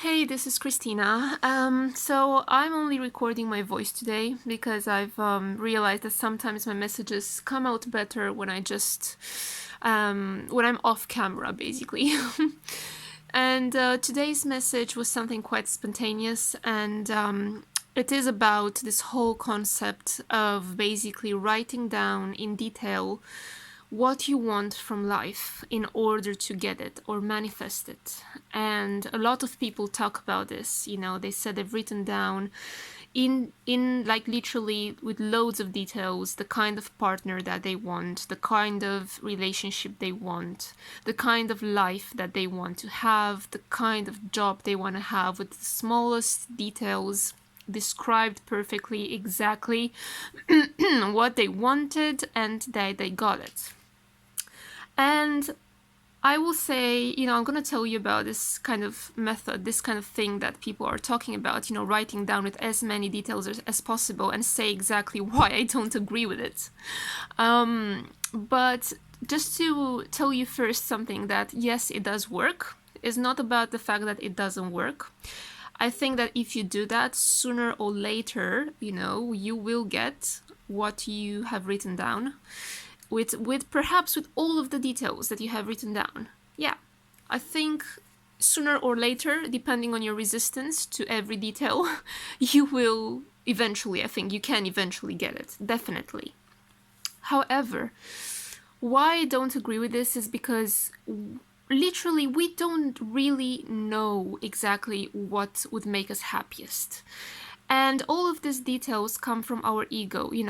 Hey, this is Christina. So I'm only recording my voice today because I've realized that sometimes my messages come out better when when I'm off camera, basically. And today's message was something quite spontaneous, and it is about this whole concept of basically writing down in detail what you want from life in order to get it or manifest it. And a lot of people talk about this. They said they've written down in like literally with loads of details the kind of partner that they want, the kind of relationship they want, the kind of life that they want to have, the kind of job they want to have, with the smallest details described perfectly, exactly what they wanted, and they got it. And I will say, I'm going to tell you about this kind of method, this kind of thing that people are talking about, writing down with as many details as possible, and say exactly why I don't agree with it. But just to tell you first something that, yes, it does work. It's not about the fact that it doesn't work. I think that if you do that, sooner or later, you will get what you have written down with perhaps with all of the details that you have written down. Yeah, I think sooner or later, depending on your resistance to every detail, you will eventually, I think you can eventually get it, definitely. However, why I don't agree with this is because literally we don't really know exactly what would make us happiest. And all of these details come from our ego. You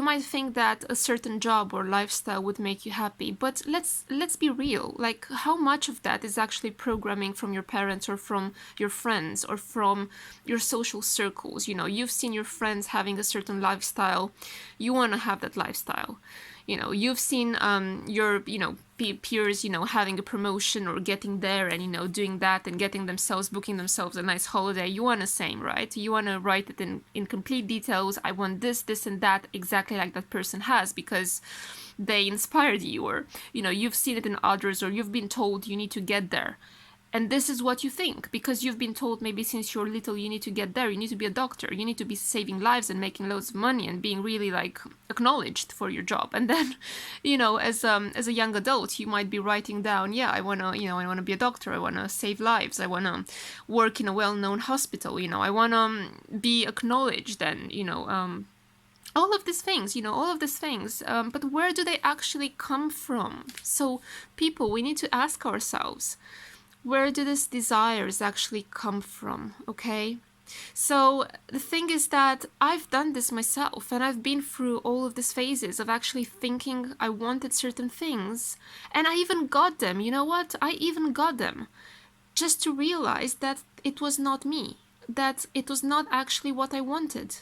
might think that a certain job or lifestyle would make you happy, but let's be real. Like, how much of that is actually programming from your parents or from your friends or from your social circles? You've seen your friends having a certain lifestyle, you want to have that lifestyle. You've seen your peers having a promotion or getting there and doing that and booking themselves a nice holiday. You want the same, right? You want to write it in complete details. I want this and that exactly like that person has, because they inspired you, or you've seen it in others, or you've been told you need to get there. And this is what you think, because you've been told maybe since you're little you need to get there, you need to be a doctor, you need to be saving lives and making loads of money and being really like acknowledged for your job. And then, as a young adult, you might be writing down, yeah, I wanna be a doctor, I wanna save lives, I wanna work in a well-known hospital, I wanna be acknowledged, and all of these things, but where do they actually come from? So people, we need to ask ourselves, where do these desires actually come from, okay? So the thing is that I've done this myself, and I've been through all of these phases of actually thinking I wanted certain things, and I even got them. You know what? I even got them, just to realize that it was not me, that it was not actually what I wanted.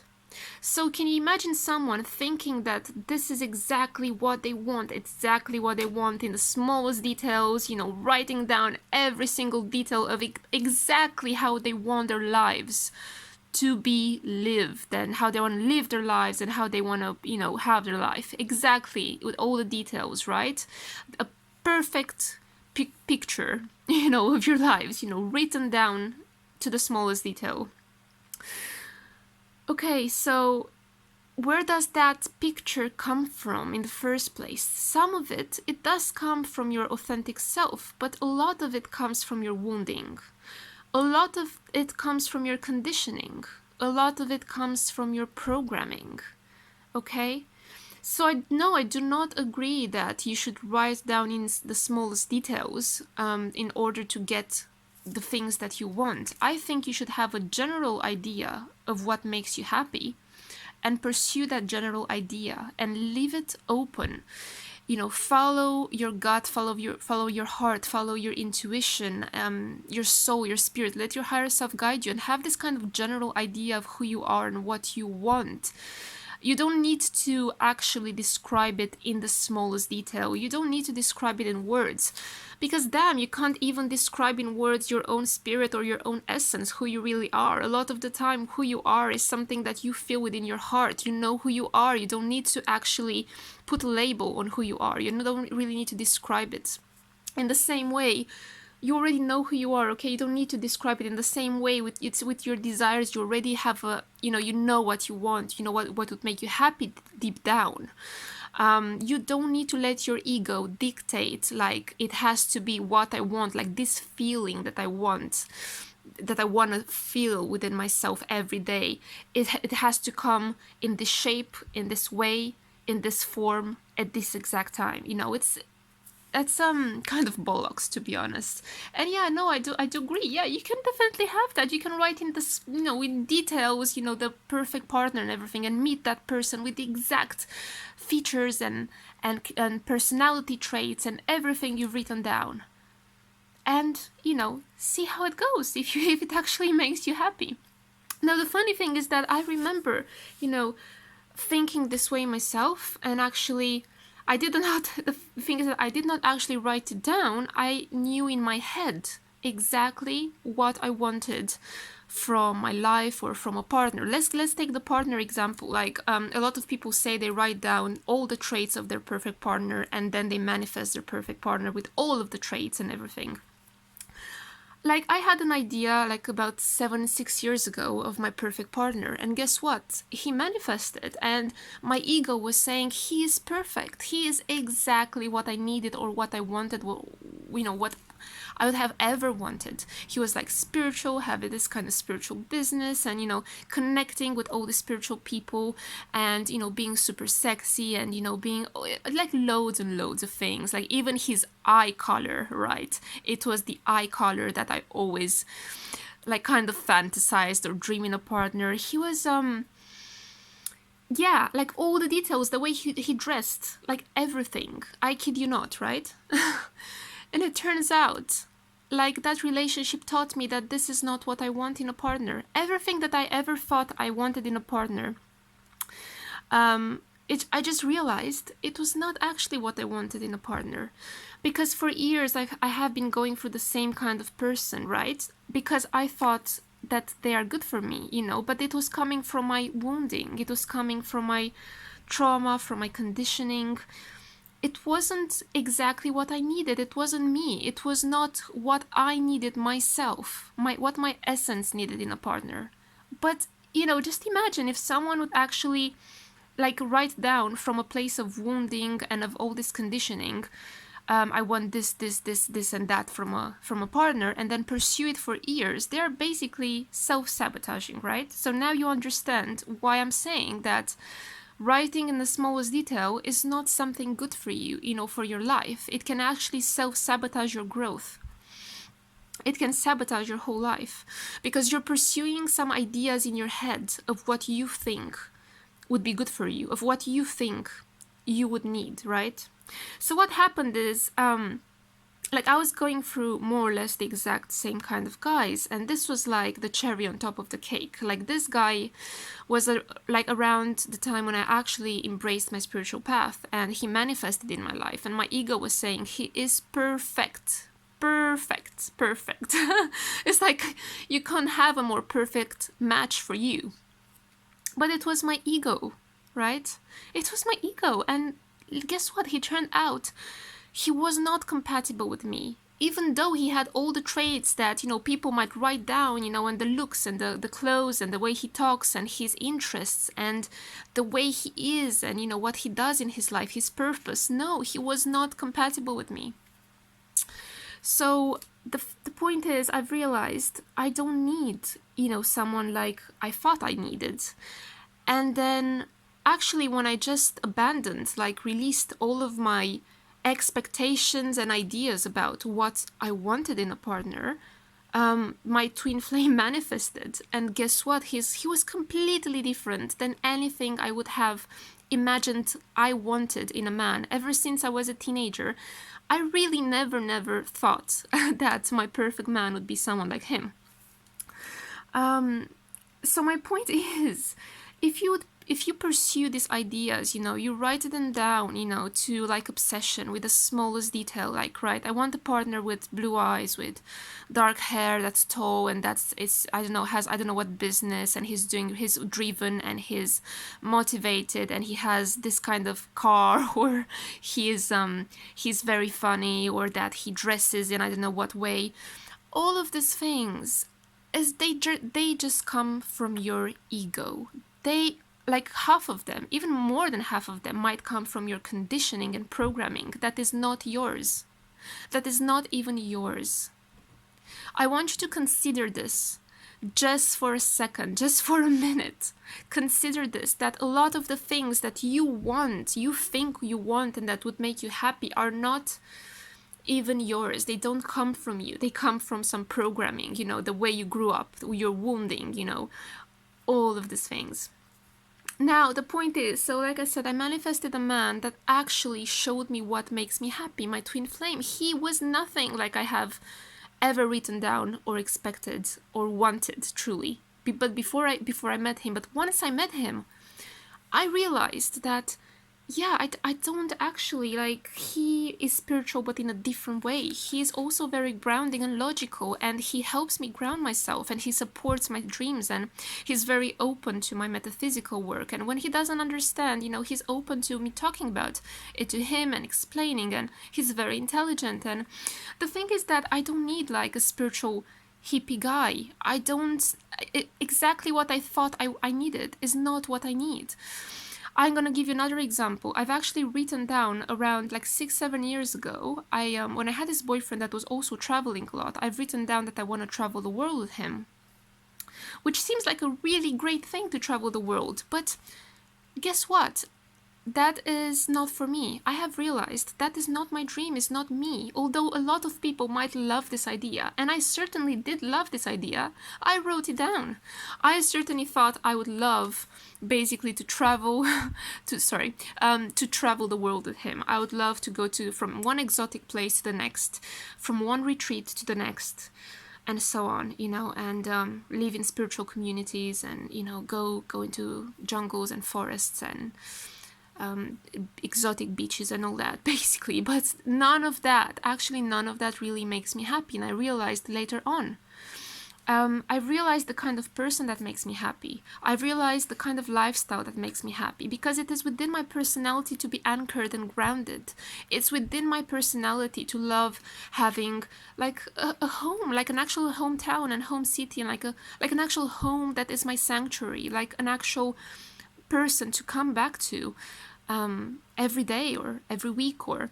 So can you imagine someone thinking that this is exactly what they want in the smallest details, writing down every single detail of exactly how they want their lives to be lived, and how they want to live their lives, and how they want to, have their life. Exactly, with all the details, right? A perfect picture, of your lives, written down to the smallest detail. Okay, so where does that picture come from in the first place? Some of it does come from your authentic self, but a lot of it comes from your wounding. A lot of it comes from your conditioning. A lot of it comes from your programming. Okay? So I do not agree that you should write down in the smallest details in order to get the things that you want. I think you should have a general idea of what makes you happy and pursue that general idea and leave it open. Follow your gut, follow your heart, follow your intuition, your soul, your spirit. Let your higher self guide you, and have this kind of general idea of who you are and what you want. You don't need to actually describe it in the smallest detail. You don't need to describe it in words. Because damn, you can't even describe in words your own spirit or your own essence, who you really are. A lot of the time, who you are is something that you feel within your heart. You know who you are. You don't need to actually put a label on who you are. You don't really need to describe it. In the same way, You already know who you are, okay? You don't need to describe it in the same way. With your desires. You already have a, you know what you want. You know what would make you happy deep down. You don't need to let your ego dictate, like, it has to be what I want, like this feeling that I want to feel within myself every day. It has to come in this shape, in this way, in this form, at this exact time. That's kind of bollocks, to be honest. And yeah, no, I do agree. Yeah, you can definitely have that. You can write in this, in details, the perfect partner and everything, and meet that person with the exact features and personality traits and everything you've written down. And see how it goes, if it actually makes you happy. Now, the funny thing is that I remember, thinking this way myself, and actually I did not, the thing is that I did not actually write it down. I knew in my head exactly what I wanted from my life or from a partner. Let's take the partner example. Like, a lot of people say they write down all the traits of their perfect partner, and then they manifest their perfect partner with all of the traits and everything. Like, I had an idea, like, about 6 years ago of my perfect partner, and guess what? He manifested, and my ego was saying he is perfect. He is exactly what I needed or what I wanted, what I would have ever wanted. He was like spiritual, having this kind of spiritual business, and connecting with all the spiritual people, and being super sexy, and being like loads and loads of things. Like, even his eye color, right? It was the eye color that I always like kind of fantasized or dreaming a partner. He was yeah, like all the details, the way he dressed, like everything. I kid you not, right? And it turns out, like, that relationship taught me that this is not what I want in a partner. Everything that I ever thought I wanted in a partner, I just realized it was not actually what I wanted in a partner. Because for years I have been going for the same kind of person, right? Because I thought that they are good for me, but it was coming from my wounding. It was coming from my trauma, from my conditioning. It wasn't exactly what I needed. It wasn't me. It was not what I needed myself, what my essence needed in a partner. But, just imagine if someone would actually, like, write down from a place of wounding and of all this conditioning, I want this, and that from a partner, and then pursue it for years. They are basically self-sabotaging, right? So now you understand why I'm saying that writing in the smallest detail is not something good for you, for your life. It can actually self-sabotage your growth. It can sabotage your whole life because you're pursuing some ideas in your head of what you think would be good for you, of what you think you would need, right? So what happened is, like, I was going through more or less the exact same kind of guys, and this was like the cherry on top of the cake. Like, this guy was like around the time when I actually embraced my spiritual path, and he manifested in my life, and my ego was saying he is perfect. It's like you can't have a more perfect match for you. But it was my ego, right? It was my ego, and guess what? He turned out he was not compatible with me, even though he had all the traits that, people might write down, and the looks and the clothes and the way he talks and his interests and the way he is and, what he does in his life, his purpose. No, he was not compatible with me. So the point is, I've realized I don't need, someone like I thought I needed. And then actually when I just abandoned, like, released all of my expectations and ideas about what I wanted in a partner, my twin flame manifested. And guess what? He was completely different than anything I would have imagined I wanted in a man. Ever since I was a teenager, I really never thought that my perfect man would be someone like him. So my point is, if you if you pursue these ideas, you write them down, to like obsession with the smallest detail, like, right, I want a partner with blue eyes, with dark hair, that's tall, and it's I don't know, has I don't know what business, and he's driven, and he's motivated, and he has this kind of car, or he's very funny, or that he dresses in I don't know what way. All of these things, is they just come from your ego. They, like, half of them, even more than half of them, might come from your conditioning and programming that is not yours, that is not even yours. I want you to consider this just for a second, just for a minute. Consider this, that a lot of the things that you want, you think you want, and that would make you happy are not even yours. They don't come from you. They come from some programming, the way you grew up, your wounding, all of these things. Now, the point is, so like I said, I manifested a man that actually showed me what makes me happy, my twin flame. He was nothing like I have ever written down or expected or wanted, truly. But before I met him, but once I met him, I realized that, yeah, I don't actually, like, he is spiritual, but in a different way. He is also very grounding and logical, and he helps me ground myself, and he supports my dreams, and he's very open to my metaphysical work. And when he doesn't understand, he's open to me talking about it to him and explaining, and he's very intelligent. And the thing is that I don't need, like, a spiritual hippie guy. I don't, exactly what I thought I needed is not what I need. I'm gonna give you another example. I've actually written down around like 6-7 years ago, when I had this boyfriend that was also traveling a lot, I've written down that I want to travel the world with him, which seems like a really great thing to travel the world. But guess what? That is not for me. I have realized that is not my dream, is not me. Although a lot of people might love this idea, and I certainly did love this idea, I wrote it down. I certainly thought I would love basically to travel to travel the world with him. I would love to go from one exotic place to the next, from one retreat to the next, and so on, and live in spiritual communities, and go into jungles and forests and exotic beaches and all that, basically. But none of that really makes me happy. And I realized later on, I realized the kind of person that makes me happy. I realized the kind of lifestyle that makes me happy, because it is within my personality to be anchored and grounded. It's within my personality to love having like a home, like an actual hometown and home city, and like an actual home that is my sanctuary, like an actual person to come back to every day or every week, or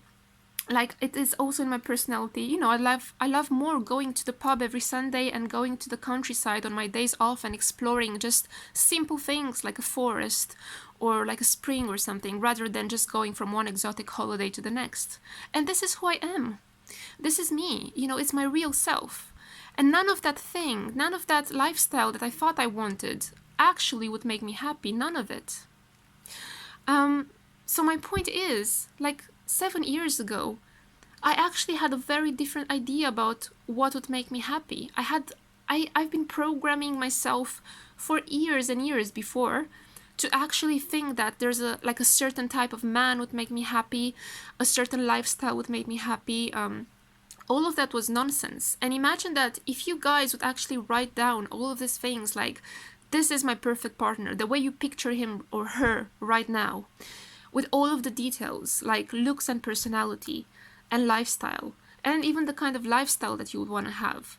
like it is also in my personality. I love more going to the pub every Sunday and going to the countryside on my days off and exploring just simple things like a forest or like a spring or something, rather than just going from one exotic holiday to the next. And this is who I am. This is me. It's my real self. And none of that lifestyle that I thought I wanted actually would make me happy. None of it. So my point is, like 7 years ago, I actually had a very different idea about what would make me happy. I've been programming myself for years and years before to actually think that there's a certain type of man would make me happy, a certain lifestyle would make me happy. All of that was nonsense. And imagine that if you guys would actually write down all of these things, like, this is my perfect partner, the way you picture him or her right now, with all of the details, like looks and personality and lifestyle, and even the kind of lifestyle that you would want to have.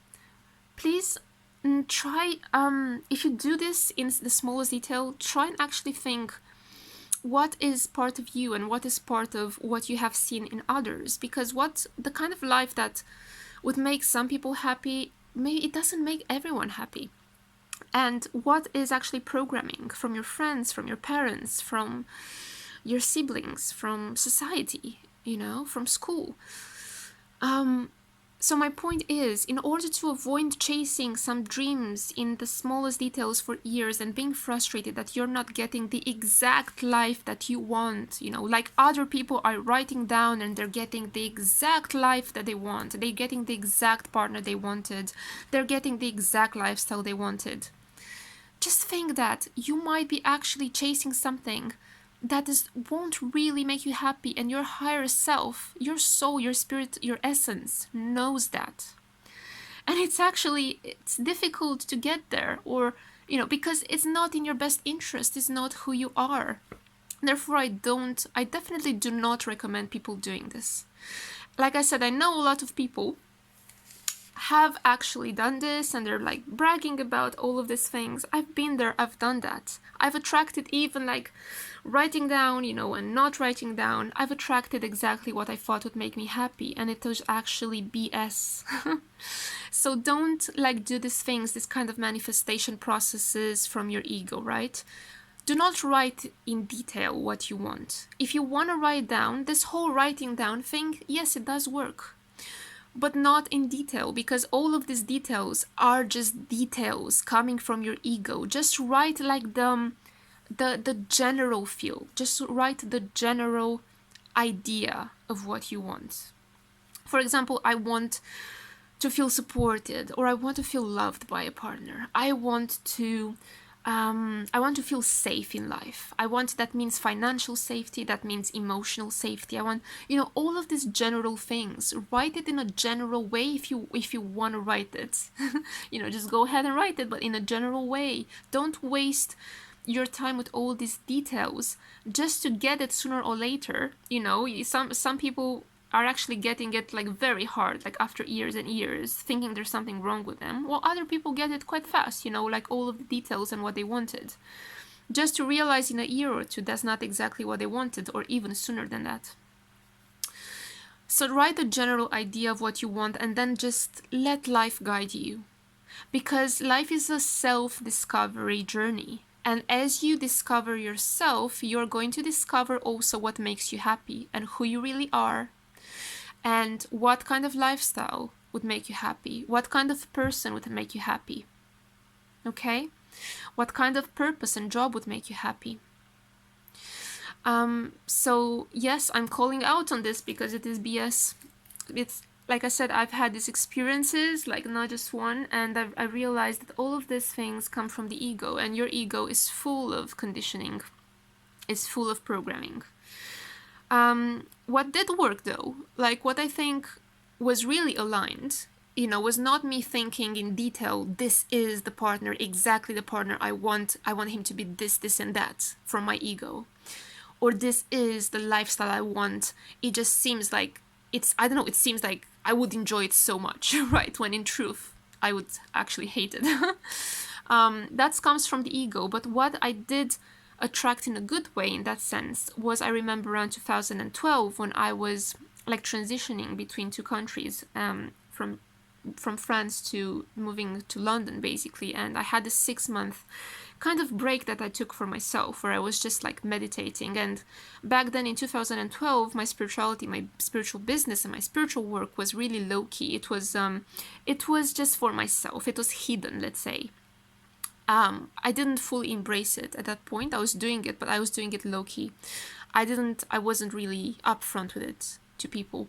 Please try, if you do this in the smallest detail, try and actually think what is part of you and what is part of what you have seen in others. Because what the kind of life that would make some people happy, maybe it doesn't make everyone happy. And what is actually programming from your friends, from your parents, from your siblings, from society, from school. So my point is, in order to avoid chasing some dreams in the smallest details for years and being frustrated that you're not getting the exact life that you want, like other people are writing down and they're getting the exact life that they want, they're getting the exact partner they wanted, they're getting the exact lifestyle they wanted. just think that you might be actually chasing something won't really make you happy, and your higher self, your soul, your spirit, your essence knows that. And it's difficult to get there, or because it's not in your best interest, it's not who you are. Therefore, I definitely do not recommend people doing this. Like I said, I know a lot of people have actually done this, and they're like bragging about all of these things. I've been there, I've done that. I've attracted, even like writing down, and not writing down, I've attracted exactly what I thought would make me happy, and it was actually BS. So don't like do these things, this kind of manifestation processes from your ego, right? Do not write in detail what you want. If you want to write down, this whole writing down thing, yes, it does work, but not in detail, because all of these details are just details coming from your ego. Just write like the general feel. Just write the general idea of what you want. For example, I want to feel supported, or I want to feel loved by a partner. I want to feel safe in life. That means financial safety, that means emotional safety. I want, all of these general things. Write it in a general way if you want to write it. Just go ahead and write it, but in a general way. Don't waste your time with all these details just to get it sooner or later. Some people are actually getting it like very hard, like after years and years, thinking there's something wrong with them, while other people get it quite fast, like all of the details and what they wanted. Just to realize in a year or two that's not exactly what they wanted, or even sooner than that. So write a general idea of what you want, and then just let life guide you. Because life is a self-discovery journey. And as you discover yourself, you're going to discover also what makes you happy, and who you really are, and what kind of lifestyle would make you happy, what kind of person would make you happy, okay? What kind of purpose and job would make you happy. So yes, I'm calling out on this because it is BS. It's like I said, I've had these experiences, like not just one, and I realized that all of these things come from the ego, and your ego is full of conditioning, is full of programming. What did work though, like what I think was really aligned, was not me thinking in detail, this is the partner, exactly the partner I want him to be this and that from my ego, or this is the lifestyle I want. It just seems like it seems like I would enjoy it so much, right? When in truth, I would actually hate it. That comes from the ego. But what I did attract in a good way in that sense was, I remember around 2012 when I was like transitioning between two countries, from France to moving to London basically, and I had a 6-month kind of break that I took for myself, where I was just like meditating. And back then in 2012, my spirituality, my spiritual business, and my spiritual work was really low-key. It was just for myself. It was hidden, let's say. I didn't fully embrace it at that point. I was doing it, but I was doing it low-key. I wasn't really upfront with it to people.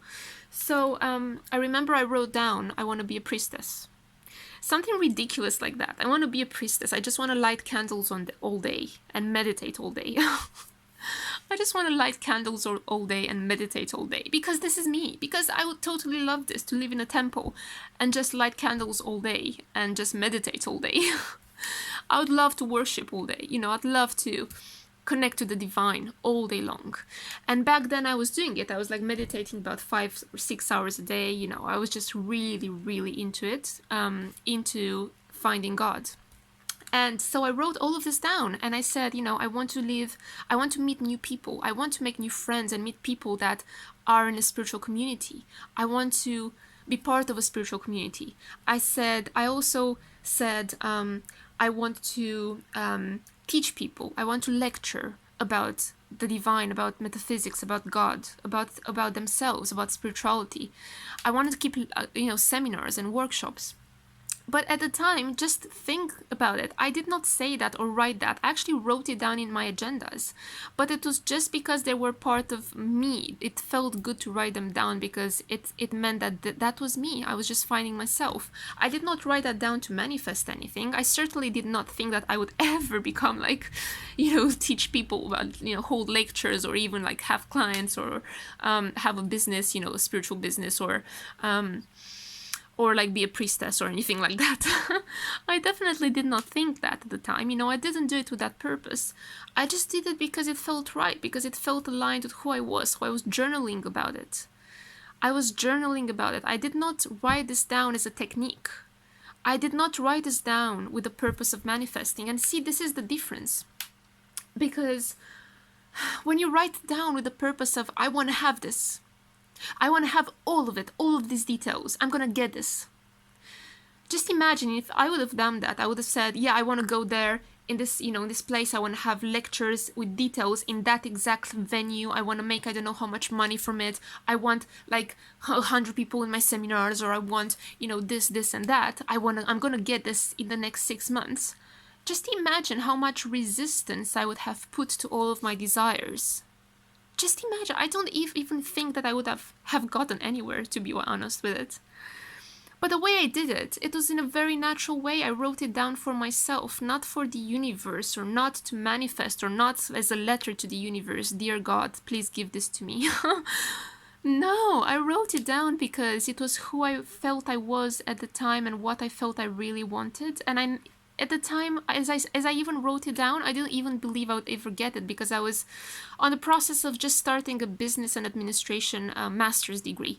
So I remember I wrote down, I want to be a priestess. Something ridiculous like that. I want to be a priestess. I just want to light candles all day and meditate all day. I just want to light candles all day and meditate all day, because this is me. Because I would totally love this, to live in a temple and just light candles all day and just meditate all day. I would love to worship all day. I'd love to connect to the divine all day long. And back then I was doing it. I was like meditating about 5 or 6 hours a day. I was just really, really into it, into finding God. And so I wrote all of this down, and I said, I want to meet new people. I want to make new friends and meet people that are in a spiritual community. I want to be part of a spiritual community. I also said, I want to teach people. I want to lecture about the divine, about metaphysics, about God, about themselves, about spirituality. I wanted to keep, seminars and workshops. But at the time, just think about it. I did not say that or write that. I actually wrote it down in my agendas. But it was just because they were part of me. It felt good to write them down because it meant that that was me. I was just finding myself. I did not write that down to manifest anything. I certainly did not think that I would ever become like, teach people about, hold lectures or even like have clients or have a business, a spiritual business or like be a priestess or anything like that. I definitely did not think that at the time. I didn't do it with that purpose. I just did it because it felt right, because it felt aligned with who I was. So I was journaling about it. I did not write this down as a technique. I did not write this down with the purpose of manifesting. And see, this is the difference. Because when you write it down with the purpose of, I want to have this, I want to have all of it, all of these details. I'm going to get this. Just imagine if I would have done that. I would have said, yeah, I want to go there in this, in this place. I want to have lectures with details in that exact venue. I want to make, I don't know how much money from it. I want like 100 people in my seminars, or I want, this and that. I'm going to get this in the next 6 months. Just imagine how much resistance I would have put to all of my desires. Just imagine. I don't even think that I would have gotten anywhere, to be honest with it. But the way I did it, it was in a very natural way. I wrote it down for myself, not for the universe, or not to manifest, or not as a letter to the universe. Dear God, please give this to me. No, I wrote it down because it was who I felt I was at the time and what I felt I really wanted. And at the time, as I even wrote it down, I didn't even believe I would ever get it, because I was on the process of just starting a business and administration master's degree.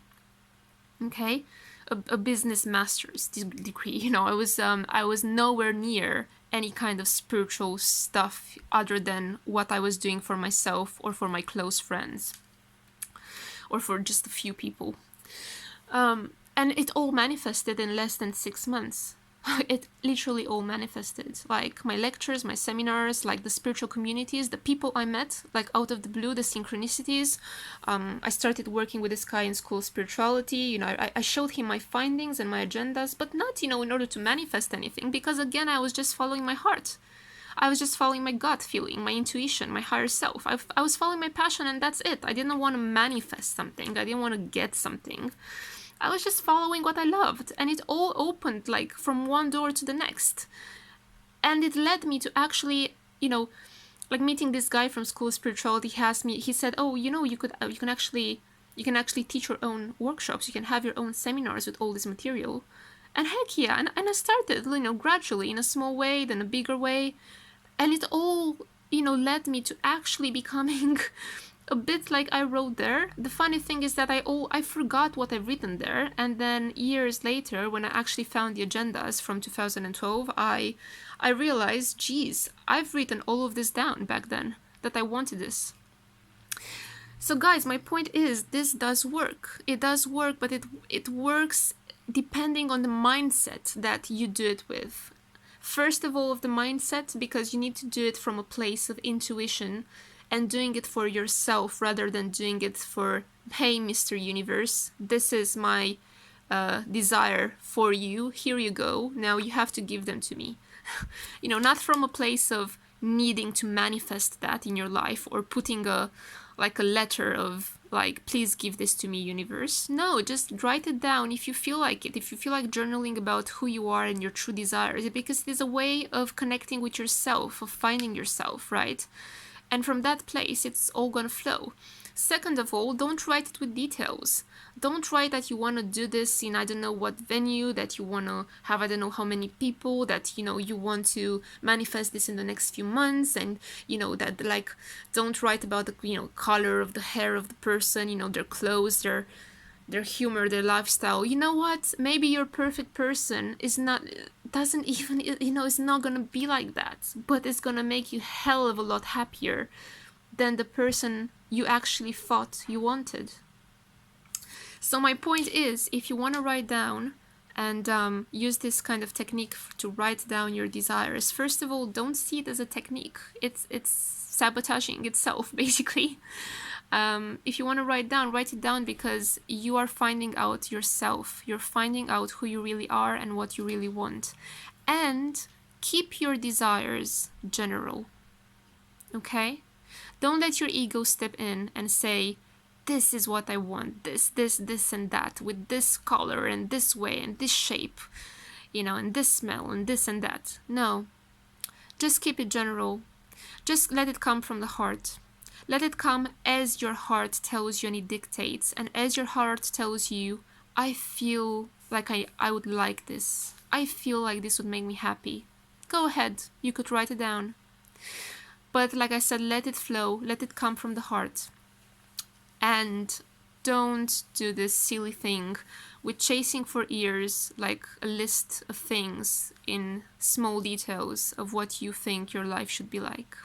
Okay, a business master's degree. I was nowhere near any kind of spiritual stuff other than what I was doing for myself or for my close friends or for just a few people. And it all manifested in less than 6 months. It literally all manifested, like my lectures, my seminars, like the spiritual communities, the people I met, like out of the blue, the synchronicities. I started working with this guy in School of Spirituality. I showed him my findings and my agendas, but not, in order to manifest anything, because again, I was just following my heart. I was just following my gut feeling, my intuition, my higher self. I was following my passion, and that's it. I didn't want to manifest something. I didn't want to get something. I was just following what I loved, and it all opened like from one door to the next. And it led me to actually, like meeting this guy from School of Spirituality. He said, oh, you can actually teach your own workshops. You can have your own seminars with all this material. And heck yeah, and I started, gradually in a small way, then a bigger way. And it all, led me to actually becoming a bit like I wrote there. The funny thing is that I forgot what I've written there, and then years later, when I actually found the agendas from 2012, I realized, geez, I've written all of this down back then, that I wanted this. So guys, my point is, this does work. It does work, but it works depending on the mindset that you do it with. First of all, of the mindset, because you need to do it from a place of intuition and doing it for yourself rather than doing it for, hey, Mr. Universe, this is my desire for you. Here you go. Now you have to give them to me. Not from a place of needing to manifest that in your life or putting a letter of like, please give this to me, universe. No, just write it down if you feel like it. If you feel like journaling about who you are and your true desires, because it is a way of connecting with yourself, of finding yourself, right? And from that place, it's all gonna flow. Second of all, don't write it with details. Don't write that you want to do this in I don't know what venue, that you want to have I don't know how many people, that you want to manifest this in the next few months, and that like don't write about the color of the hair of the person, their clothes, their humor, their lifestyle. You know what? Maybe your perfect person is not gonna be like that, but it's gonna make you hell of a lot happier than the person you actually thought you wanted. So my point is, if you want to write down and use this kind of technique to write down your desires, first of all, don't see it as a technique. It's sabotaging itself, basically. If you want to write it down, because you are finding out yourself. You're finding out who you really are and what you really want. And keep your desires general. Okay? Don't let your ego step in and say, this is what I want, this, and that, with this color and this way and this shape, and this smell and this and that. No. Just keep it general. Just let it come from the heart. Let it come as your heart tells you and it dictates. And as your heart tells you, I feel like I would like this. I feel like this would make me happy. Go ahead. You could write it down. But like I said, let it flow. Let it come from the heart. And don't do this silly thing with chasing for years, like a list of things in small details of what you think your life should be like.